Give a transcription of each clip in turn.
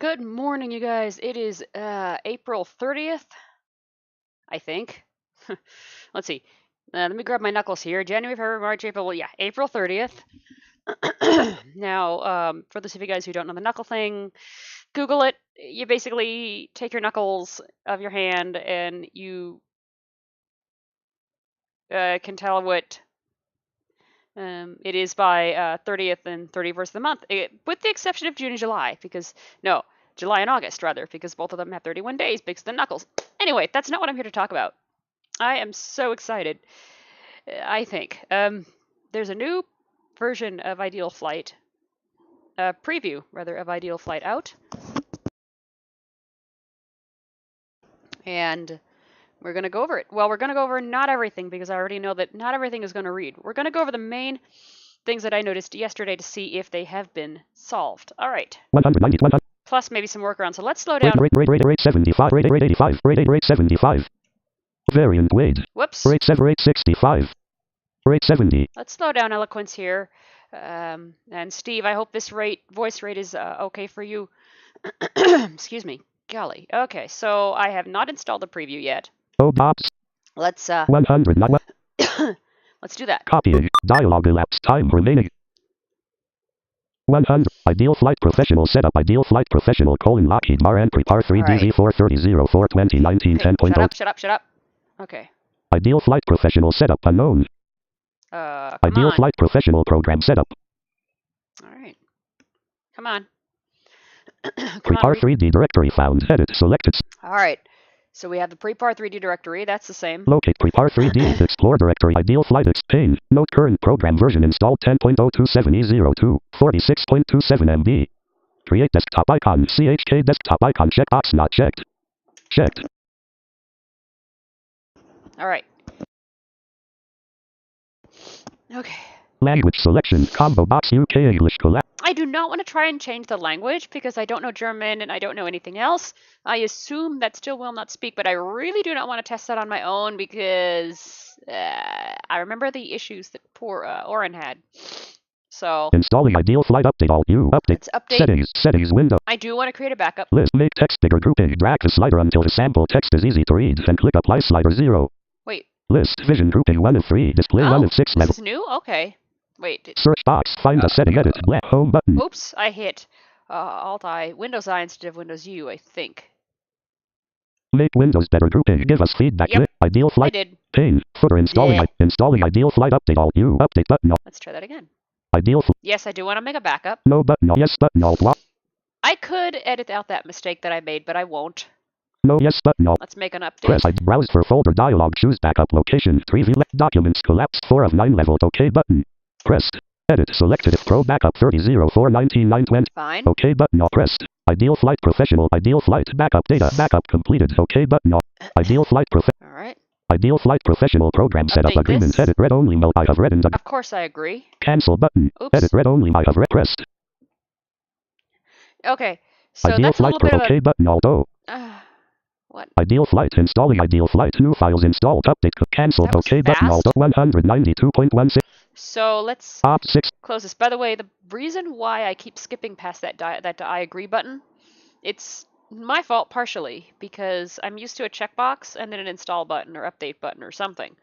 Good morning, you guys. It is April 30th, I think. Let's see. Let me grab my knuckles here. January, February, March, April. Well, yeah, April 30th. Now, for those of you guys who don't know the knuckle thing, Google it. You basically take your knuckles of your hand and you can tell what it is by 30th and 31st of the month, with the exception of June and July, because no, July and August rather, because both of them have 31 days because of the knuckles. Anyway, that's not what I'm here to talk about. I am so excited. I think there's a new version of Ideal Flight, a preview rather of Ideal Flight out, and we're going to go over it. Well, we're going to go over not everything because I already know that not everything is going to read. We're going to go over the main things that I noticed yesterday to see if they have been solved. All right. 190, 100. Plus maybe some workarounds. So let's slow down. Rate 75, rate 85, rate 75. Variant weight. Whoops. Rate 65. Rate 70. Let's slow down eloquence here. And Steve, I hope this voice rate is okay for you. Excuse me. Golly. Okay, so I have not installed the preview yet. Oh, Bobs. Let's 100. let's do that. Copying. Dialogue elapsed. Time remaining. 100. Ideal Flight Professional Setup. Ideal Flight Professional : Lockheed Martin Prepar 3 DV430 4 2019 Okay, 10.0. shut up. Okay. Ideal Flight Professional Setup unknown. Ideal on. Flight Professional Program Setup. All right. Come on. Prepar 3D directory found. Edit selected. All right. So we have the Prepar 3D directory. That's the same. Locate Prepar 3D. Explore directory. Ideal Flight pane. Note current program version installed 10.027E02. 46.27 MB. Create desktop icon. CHK desktop icon. Checkbox not checked. Checked. All right. Okay. Language selection. Combo box UK English collapse. I do not want to try and change the language because I don't know German and I don't know anything else. I assume that still will not speak, but I really do not want to test that on my own because I remember the issues that poor Oren had. So installing Ideal Flight update. Alt U update. Let's update. Settings window. I do want to create a backup. List. Make text bigger. Grouping. Drag the slider until the sample text is easy to read. Then click apply slider 0. Wait. List. Vision grouping 1 of 3. Display 1 of 6 level. This is new? Okay. Wait. Search box. Find a setting. Edit. Black home button. Oops. I hit Alt-I. Windows I instead of Windows U, I think. Make Windows better grouping. Give us feedback. Yep. Ideal Flight. I did. Pane. Footer. Installing Ideal Flight update. Alt U update button. Let's try that again. Ideal. Yes, I do want to make a backup. No button. Yes button. Alt Y. I could edit out that mistake that I made, but I won't. No yes button. Alt. Let's make an update. Press I. Browse for folder dialog. Choose backup location. 3V documents collapsed. 4 of 9 leveled. OK button. Pressed. Edit selected. If Pro backup 30/04/19/9/20. Fine. OK button. Pressed. Ideal Flight Professional. Ideal Flight backup data. Backup completed. OK button. Ideal Flight All right. Ideal Flight Professional Program Setup Agreement. Edit read only mode. I have read and of course I agree. Cancel button. Oops. Edit read only. I have read pressed. Okay. So Ideal that's Flight a little bit OK button. Although. What? Ideal Flight installing Ideal Flight. New files installed. Update. Cancel. OK button. Although 192.16. So let's Op 6. Close this. By the way, the reason why I keep skipping past that I agree button, it's my fault partially because I'm used to a checkbox and then an install button or update button or something.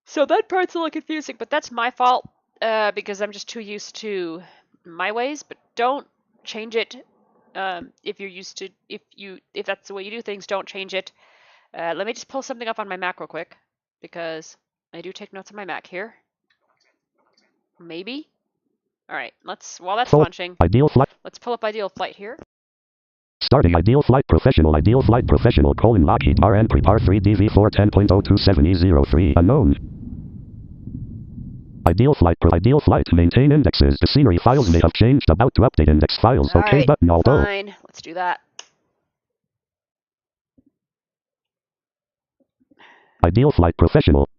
So that part's a little confusing, but that's my fault because I'm just too used to my ways. But don't change it if you're used to if that's the way you do things. Don't change it. Let me just pull something up on my Mac real quick because I do take notes on my Mac here. Maybe. All right. While that's launching. Ideal Flight. Let's pull up Ideal Flight here. Starting Ideal Flight Professional. Lockheed Martin Prepar 3 DV4 10.027E03 unknown. Ideal Flight maintain indexes. The scenery files may have changed. About to update index files. All OK right, button. Although. Fine. Let's do that. Ideal Flight Professional.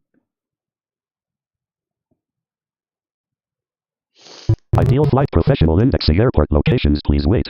Ideal Flight Professional indexing airport locations. Please wait.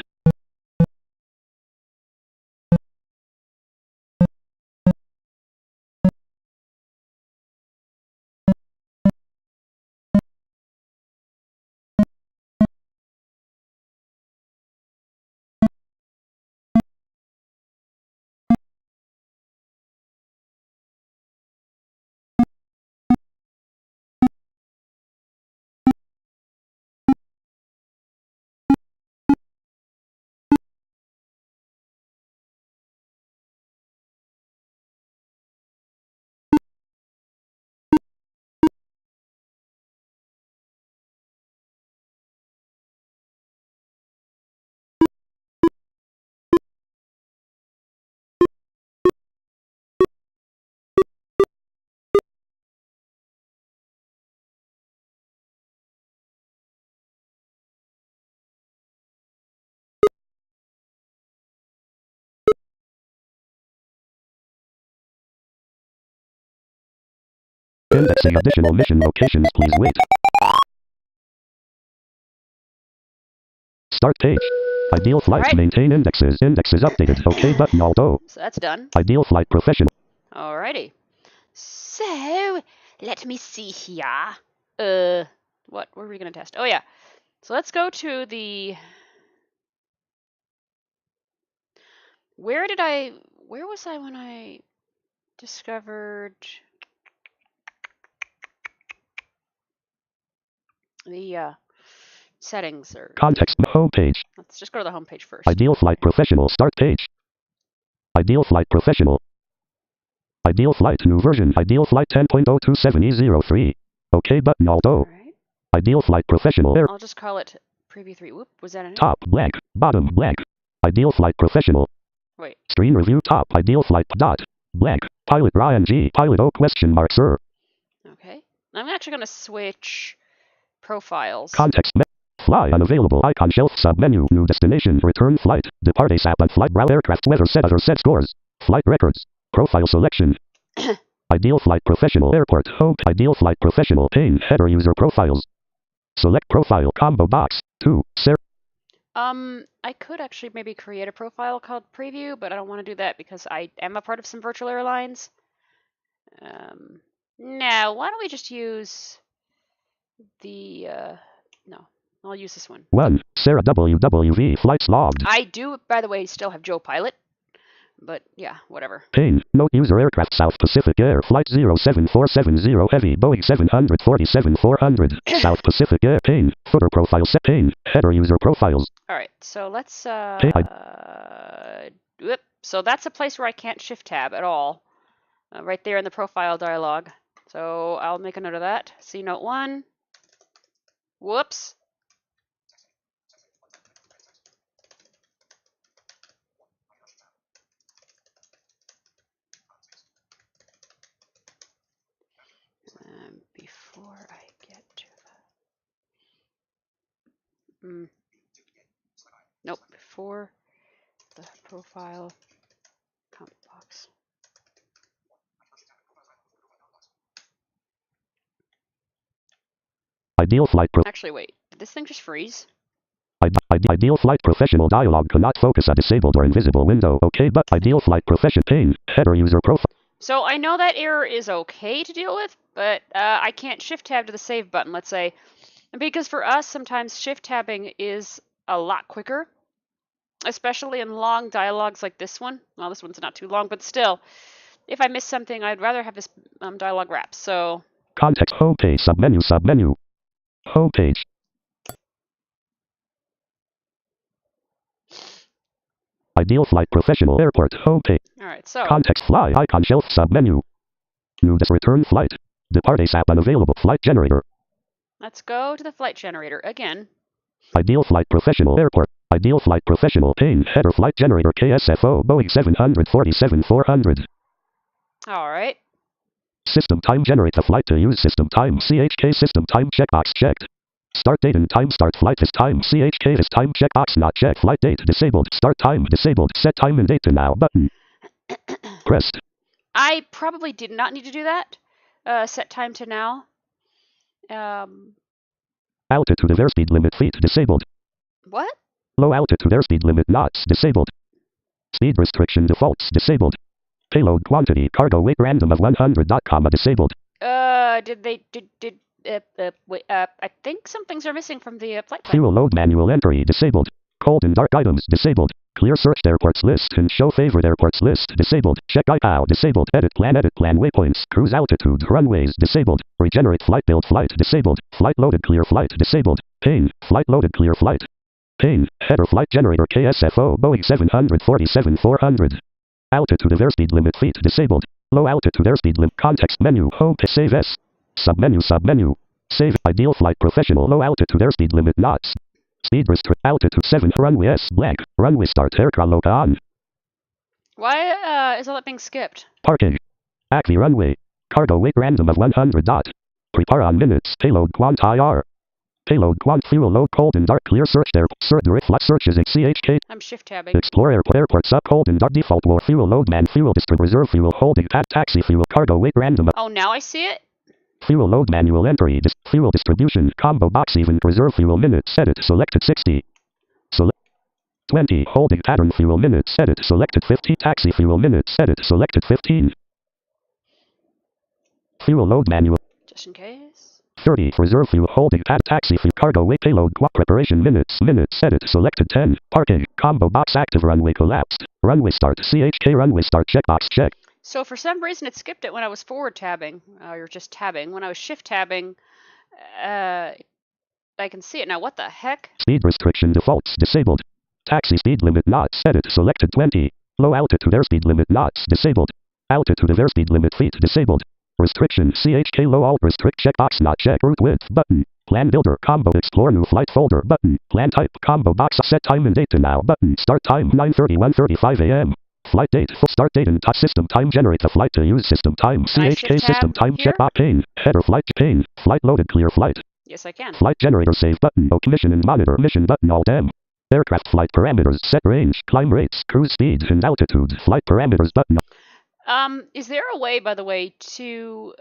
Indexing additional mission locations. Please wait. Start page. Ideal flights. Alright. Maintain indexes. Indexes updated. OK button. Although. So that's done. Ideal flight professional. Alrighty. So, let me see here. What were we going to test? Oh, yeah. So let's go to the... Where was I when I discovered the settings? Or Context. Home page. let's just go to the home page first. Ideal flight professional. Start page. Ideal flight professional. Ideal flight. New version. Ideal flight 10.027E03. OK button. Although. Alright. Ideal flight professional. I'll just call it Preview 3. Whoop, was that in it? Top blank. Bottom blank. Ideal flight professional. Wait. Screen review. Top. Ideal flight. Dot. Blank. Pilot Ryan G. Pilot O question mark sir. Okay. I'm actually going to switch profiles. Context. Fly unavailable. Icon shelf submenu. New destination. Return flight. Depart ASAP on flight route aircraft weather set other set scores. Flight records. Profile selection. Ideal flight professional airport. Home. Ideal flight professional pane. Header user profiles. Select profile combo box. 2. Sarah. I could actually maybe create a profile called Preview, but I don't want to do that because I am a part of some virtual airlines. Now, why don't we just use the, no, I'll use this one. 1. Sarah WWV flights logged. I do, by the way, still have Joe Pilot, but yeah, whatever. Pane. Note user aircraft South Pacific Air Flight 07470 Heavy Boeing 747-400 South Pacific Air Pane. Footer profile set pane. Header user profiles. Alright, so let's, whoop. So that's a place where I can't shift tab at all. Right there in the profile dialog. So I'll make a note of that. C note 1. Whoops. Before I get to the... Nope, before the profile comment box. Ideal flight Actually, wait. Did this thing just freeze? Ideal flight professional dialog cannot focus a disabled or invisible window. OK, but ideal flight profession pane. Header user profile. So I know that error is okay to deal with, but I can't shift tab to the save button, let's say. And because for us, sometimes shift tabbing is a lot quicker, especially in long dialogues like this one. Well, this one's not too long, but still, if I miss something, I'd rather have this dialogue wrap. So context homepage submenu homepage. Ideal flight professional airport homepage. All right, so context fly icon shelf submenu. New return flight. Depart ASAP unavailable flight generator. Let's go to the flight generator again. Ideal flight professional airport. Ideal flight professional pane header flight generator KSFO Boeing 747-400. All right. System time generate the flight to use system time CHK system time checkbox checked. Start date and time start flight this time CHK this time checkbox not checked flight date disabled start time disabled set time and date to now button pressed. I probably did not need to do that. Set time to now. Altitude of airspeed limit feet disabled. What? Low altitude airspeed limit knots disabled. Speed restriction defaults disabled. Payload quantity cargo weight random of 100 comma disabled. Wait, I think some things are missing from the flight plan. Fuel load manual entry disabled. Cold and dark items disabled. Clear searched airports list and show favorite airports list disabled. Check ICAO disabled. Edit plan waypoints. Cruise altitude runways disabled. Regenerate flight build flight disabled. Flight loaded clear flight disabled. Pane flight loaded clear flight. Pane header flight generator KSFO Boeing 747-400. Altitude of airspeed limit feet disabled. Low altitude airspead limit context menu home save S. Submenu. Save ideal flight professional low altitude airspeed limit knots. Speed restrict altitude 7 runway S blank. Runway start aircraft load on. Why is all that being skipped? Parking. Acme runway. Cargo weight random of 100 dot. Prepare on minutes. Payload quant IR. Payload quant fuel load cold and dark clear searched air. Direct flight searches at CHK. I'm shift tabbing. Explore airports up cold and dark default war fuel load man fuel district reserve fuel holding pat taxi fuel cargo weight random. Oh, now I see it? Fuel load manual entry. Fuel distribution. Combo box even. Reserve fuel minutes. Edit. Selected 60. Select 20. Holding pattern fuel minutes. Edit. Selected 50. Taxi fuel minutes. Edit. Selected 15. Fuel load manual. Just in case. 30. Reserve fuel holding pad taxi fuel cargo weight payload preparation minutes. Edit. Selected 10. Parking. Combo box active. Runway collapsed. Runway start. CHK runway start checkbox check. So for some reason it skipped it when I was forward tabbing, or just tabbing. When I was shift tabbing, I can see it now. What the heck? Speed restriction defaults disabled. Taxi speed limit knots. Edit. Selected 20. Low altitude airspeed limit knots disabled. Altitude of airspeed limit feet disabled. Restriction CHK low alt restrict checkbox not check route width button. Plan builder combo explore new flight folder button. Plan type combo box set time and date to now button. Start time 9:31:35 a.m. Flight date full start date and system time generate the flight to use system time CHK system time checkbox pane header flight pane flight loaded clear flight. Yes, I can. Flight generator save button. OK mission and monitor mission button alt M. Aircraft flight parameters set range climb rates cruise speed and altitude flight parameters button. Is there a way, by the way, to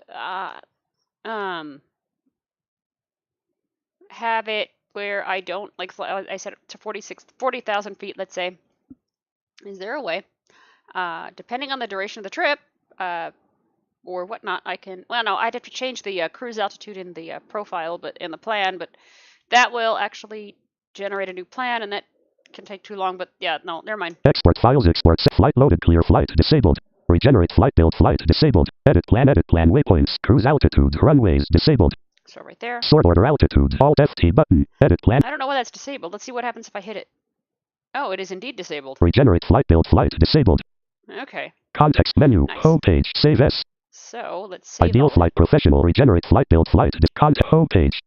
have it where I don't, like I set it to 40,000 feet, let's say. Is there a way, depending on the duration of the trip, or whatnot, I can, well, no, I'd have to change the cruise altitude in the profile, but in the plan, but that will actually generate a new plan, and that can take too long, but yeah, no, never mind. Export files, export flight loaded, clear flight disabled. Regenerate flight build flight disabled. Edit plan waypoints, cruise altitude, runways disabled. So right there. Sort order altitude, alt FT button, edit plan. I don't know why that's disabled. Let's see what happens if I hit it. Oh, it is indeed disabled. Regenerate flight build flight disabled. Okay. Context menu, nice. Homepage, save S. So let's save. Ideal flight professional, regenerate flight build flight, content homepage.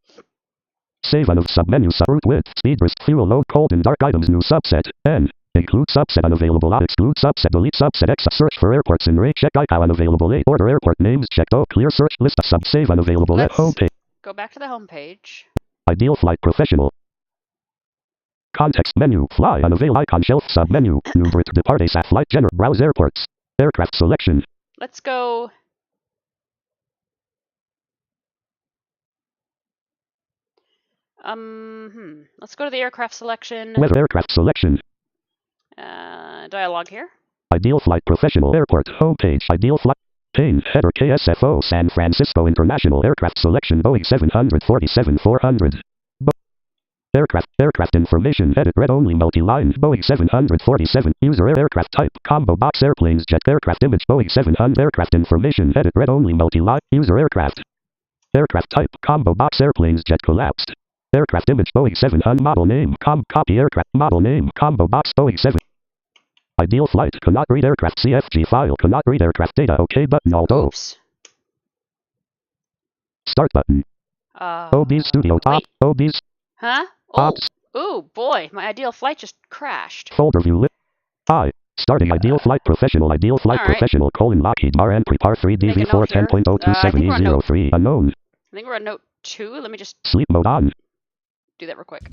Save on of submenu route width, speed risk, fuel load, cold and dark items, new subset, N. Include subset unavailable, exclude subset, delete subset, X. Search for airports in rate, check ICAO unavailable, 8. Order airport names, checked, O. Clear search list of sub, save unavailable, at homepage. Go back to the homepage. Ideal flight professional. Context menu, fly unavailable, icon shelf, submenu, new depart ASAP, flight general, browse airports, aircraft selection. Let's go. Let's go to the aircraft selection. Weather aircraft selection. Dialogue here. Ideal flight professional airport homepage. Ideal flight pane header KSFO San Francisco International Aircraft Selection Boeing 747-400. Aircraft information edit read only multi-line Boeing 747 user aircraft type combo box airplanes jet aircraft image Boeing 700 aircraft information edit read only multi-line user aircraft type combo box airplanes jet collapsed. Aircraft image Boeing 700 model name copy aircraft model name combo box Boeing 7. Ideal flight cannot read aircraft CFG file cannot read aircraft data OK button although. Oops. Start button. OBS studio top OBS. Huh? Oh. Ooh boy, my ideal flight just crashed. Folder view lit. Starting ideal flight professional professional colon Lockheed Martin prepare 3DV4 10.027E03 unknown. I think we're on note 2. Let me just sleep mode on. Do that real quick.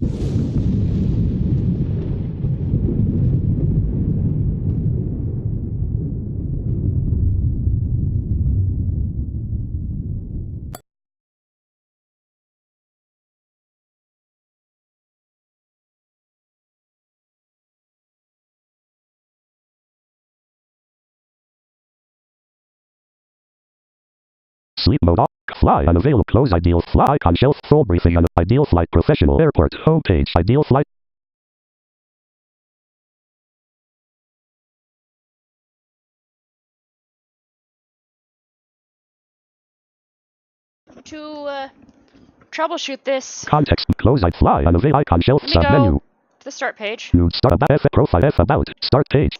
Sleep mode off. Fly unavailable. Close ideal fly icon shelf. Full briefing on ideal flight professional airport homepage. Ideal flight. To troubleshoot this. Context. Close fly unavailable icon shelf submenu. To the start page. New start about F profile F about start page.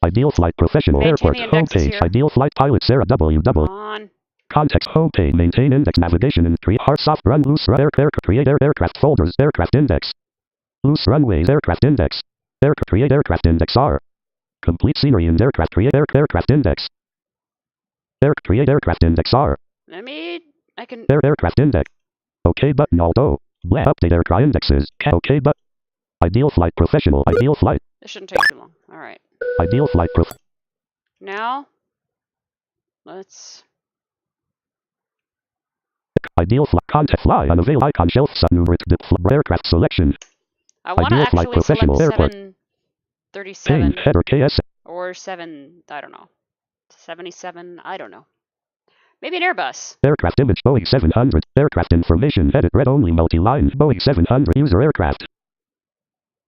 Ideal flight professional airport homepage. Ideal flight pilot Sarah WW. On. Context homepage. Maintain index navigation and create hard soft run loose create aircraft folders aircraft index. Loose runways aircraft index. Create aircraft index R. Complete scenery and aircraft create aircraft index. Create aircraft index R. I can aircraft index. OK button although. Update aircraft indexes. OK but. Ideal flight professional. Ideal flight. This shouldn't take too long. All right. Ideal flight prof. Now, let's. Ideal flight. Contact fly unavailable icon shelf subnumerate aircraft selection. I want to Ideal flight actually professional select airport. 737 Pane header KS. or 7, I don't know, 77, I don't know. Maybe an Airbus. Aircraft image Boeing 700. Aircraft information edit read only multi-line Boeing 700 user aircraft.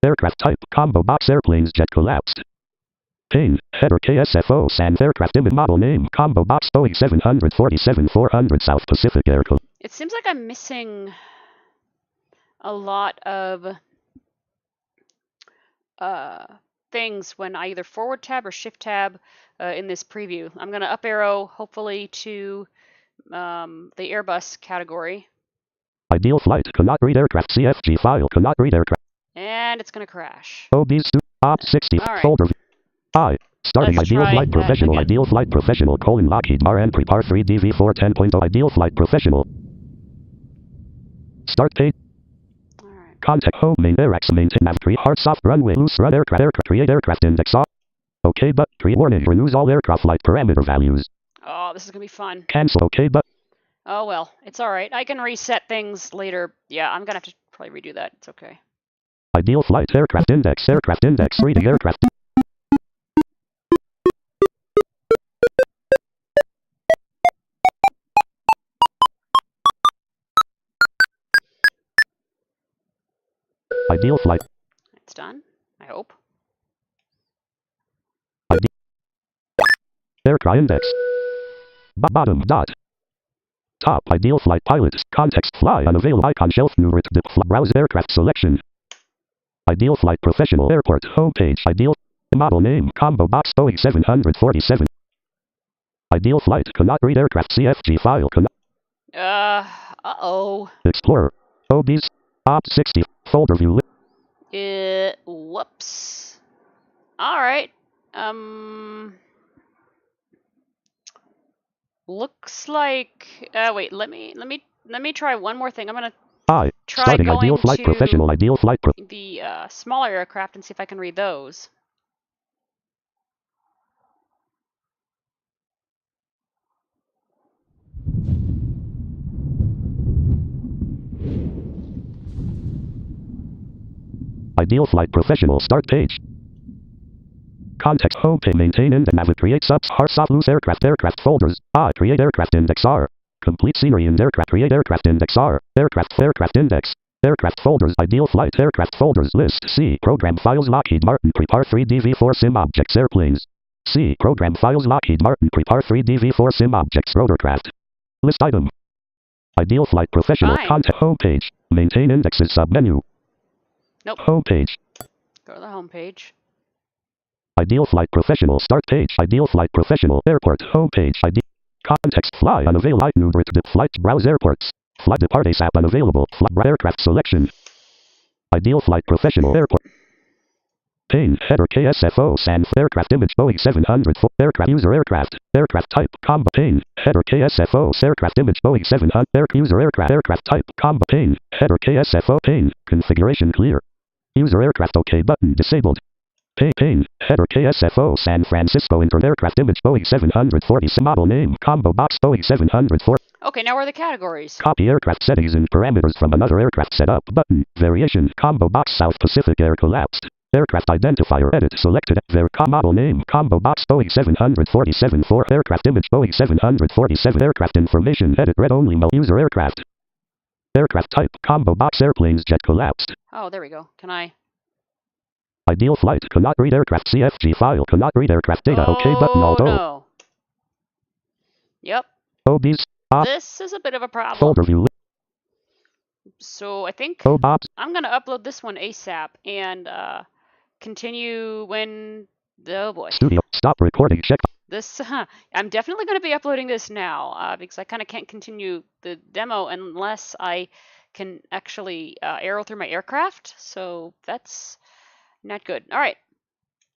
Aircraft type combo box airplanes jet collapsed. Pane header KSFO SANS aircraft image model name combo box Boeing 747-400 South Pacific Aircraft. It seems like I'm missing a lot of things when I either forward tab or shift tab in this preview. I'm going to up arrow hopefully to the Airbus category. Ideal flight cannot read aircraft CFG file cannot read aircraft. And it's going to crash. OBs op 60 All right. folder. Starting Let's ideal try flight that professional again. ideal flight professional Lockheed Martin prepare 3 DV4 10.0 ideal flight professional. Start page. All right. Contact home main airx maintain nav 3 hard soft runway loose run aircraft create aircraft index off. OK but create warning renews all aircraft flight parameter values. Oh, this is going to be fun. Cancel OK but. Oh well, it's all right. I can reset things later. Yeah, I'm going to have to probably redo that. It's okay. Ideal flight aircraft index reading aircraft. Ideal flight. It's done, I hope. Aircraft index. Bottom dot. Top ideal flight pilots. Context fly unavailable icon shelf numerate browse aircraft selection. Ideal flight professional airport homepage. Ideal model name combo box Boeing 747. Ideal flight cannot read aircraft CFG file cannot. Uh-oh. Explorer. OBs. Op 60. Folder view. Whoops. All right. Looks like. Wait. Let me try one more thing. I'm gonna try Starting going ideal flight to professional ideal flight the smaller aircraft and see if I can read those. Ideal flight professional start page. Context home page maintain and navigate create subs soft loose aircraft folders. Create aircraft index R. Complete scenery in aircraft create aircraft index R. Aircraft index. Aircraft folders ideal flight aircraft folders list C program files Lockheed Martin prepare 3 DV4 sim objects airplanes. C program files Lockheed Martin prepare 3 DV4 sim objects rotorcraft. List item. Ideal flight professional Fine. content home page. Maintain indexes submenu. Nope. Home page. Go to the home page. Ideal flight professional start page. Ideal flight professional airport home page. Context fly unavailable numerate flight browse airports. Flight depart ASAP unavailable. Flight aircraft selection. Ideal flight professional airport. Pane header KSFO SANS aircraft image Boeing 700 aircraft user aircraft type combo pane header KSFO aircraft image Boeing 700 user aircraft type combo pane header KSFO pane configuration clear. User aircraft OK button disabled. Pane header KSFO San Francisco Inter aircraft image Boeing 740 model name combo box Boeing 704. Okay, now where are the categories? Copy aircraft settings and parameters from another aircraft setup button variation combo box South Pacific Air collapsed. Aircraft identifier edit selected model name combo box Boeing 747 4 aircraft image Boeing 747 aircraft information edit read only user aircraft. Aircraft type combo box airplanes jet collapsed. Oh, there we go. Can I? Ideal flight cannot read aircraft CFG file cannot read aircraft data OK button although. No. Yep. OBs. This is a bit of a problem. Folder view. So I think OBs. I'm gonna upload this one ASAP and continue when. Oh boy. Studio stop recording check. This I'm definitely going to be uploading this now because I kind of can't continue the demo unless I can actually arrow through my aircraft. So that's not good. All right.